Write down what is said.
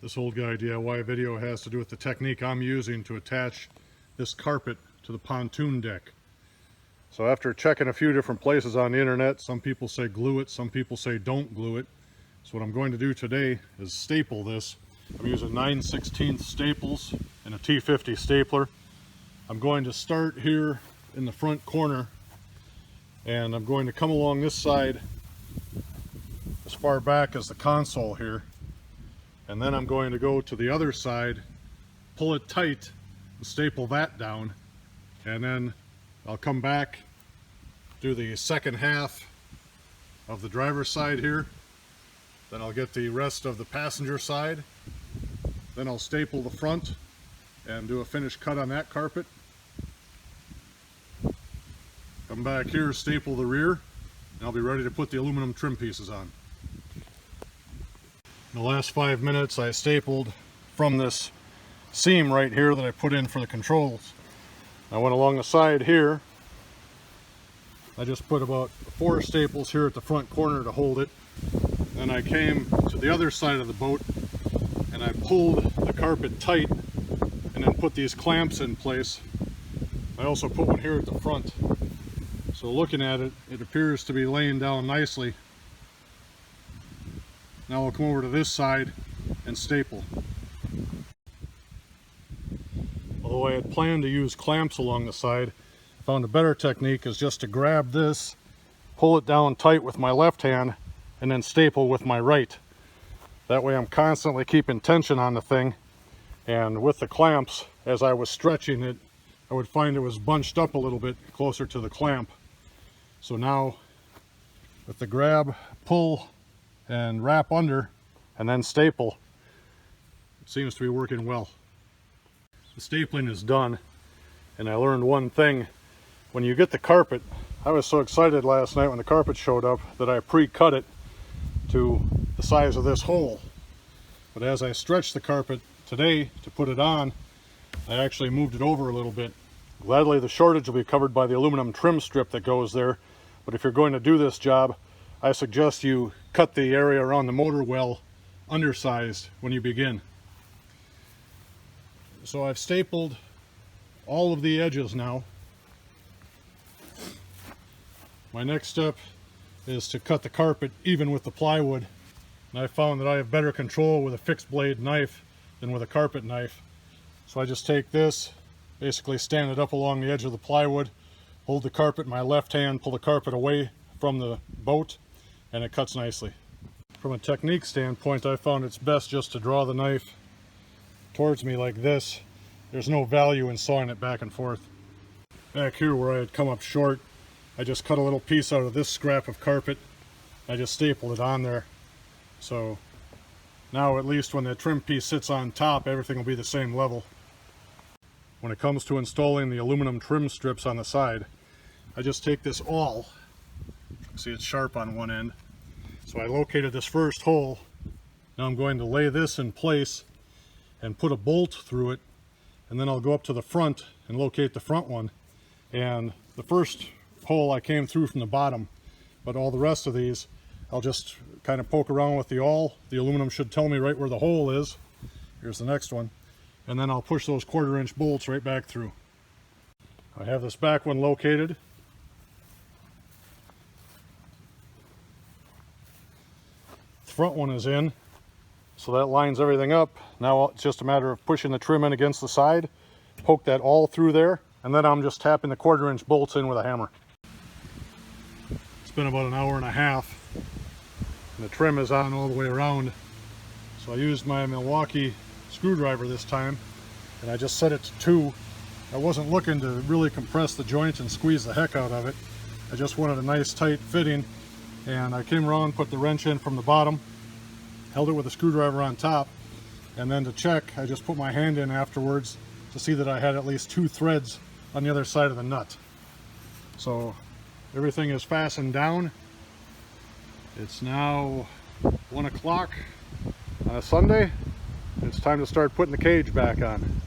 This old guy DIY video has to do with the technique I'm using to attach this carpet to the pontoon deck. So after checking a few different places on the internet, some people say glue it, some people say don't glue it. So what I'm going to do today is staple this. I'm using 9/16 staples and a T50 stapler. I'm going to start here in the front corner, and I'm going to come along this side as far back as the console here, and then I'm going to go to the other side, pull it tight and staple that down, and then I'll come back, do the second half of the driver's side here, then I'll get the rest of the passenger side, then I'll staple the front and do a finished cut on that carpet. Come back here, staple the rear, and I'll be ready to put the aluminum trim pieces on. In the last 5 minutes I stapled from this seam right here that I put in for the controls. I went along the side here. I just put about 4 staples here at the front corner to hold it. Then I came to the other side of the boat and I pulled the carpet tight and then put these clamps in place. I also put one here at the front. So looking at it, it appears to be laying down nicely. Now I'll come over to this side and staple. Although I had planned to use clamps along the side, I found a better technique is just to grab this, pull it down tight with my left hand, and then staple with my right. That way I'm constantly keeping tension on the thing, and with the clamps, as I was stretching it, I would find it was bunched up a little bit closer to the clamp. So now with the grab, pull, and wrap under, and then staple, it seems to be working well. The stapling is done, and I learned one thing. When you get the carpet, I was so excited last night when the carpet showed up that I pre-cut it to the size of this hole. But as I stretched the carpet today to put it on, I actually moved it over a little bit. Gladly the shortage will be covered by the aluminum trim strip that goes there, but if you're going to do this job, I suggest you cut the area around the motor well undersized when you begin. So I've stapled all of the edges now. My next step is to cut the carpet even with the plywood, and I found that I have better control with a fixed blade knife than with a carpet knife. So I just take this, basically stand it up along the edge of the plywood, hold the carpet in my left hand, pull the carpet away from the boat, and it cuts nicely. From a technique standpoint, I found it's best just to draw the knife towards me like this. There's no value in sawing it back and forth. Back here where I had come up short, I just cut a little piece out of this scrap of carpet. I just stapled it on there. So now at least when the trim piece sits on top, everything will be the same level. When it comes to installing the aluminum trim strips on the side, I just take this awl. See, it's sharp on one end. So I located this first hole. Now I'm going to lay this in place and put a bolt through it, and then I'll go up to the front and locate the front one. And the first hole I came through from the bottom, but all the rest of these I'll just kind of poke around with the awl. The aluminum should tell me right where the hole is. Here's the next one. And then I'll push those 1/4-inch bolts right back through. I have this back one located. The front one is in, so that lines everything up. Now it's just a matter of pushing the trim in against the side, poke that all through there, and then I'm just tapping the 1/4-inch bolts in with a hammer. It's been about an hour and a half, and the trim is on all the way around. So I used my Milwaukee screwdriver this time, and I just set it to 2. I wasn't looking to really compress the joint and squeeze the heck out of it. I just wanted a nice tight fitting, and I came around, put the wrench in from the bottom, held it with a screwdriver on top, and then to check, I just put my hand in afterwards to see that I had at least 2 threads on the other side of the nut. So everything is fastened down. It's now 1 o'clock on a Sunday. It's time to start putting the cage back on.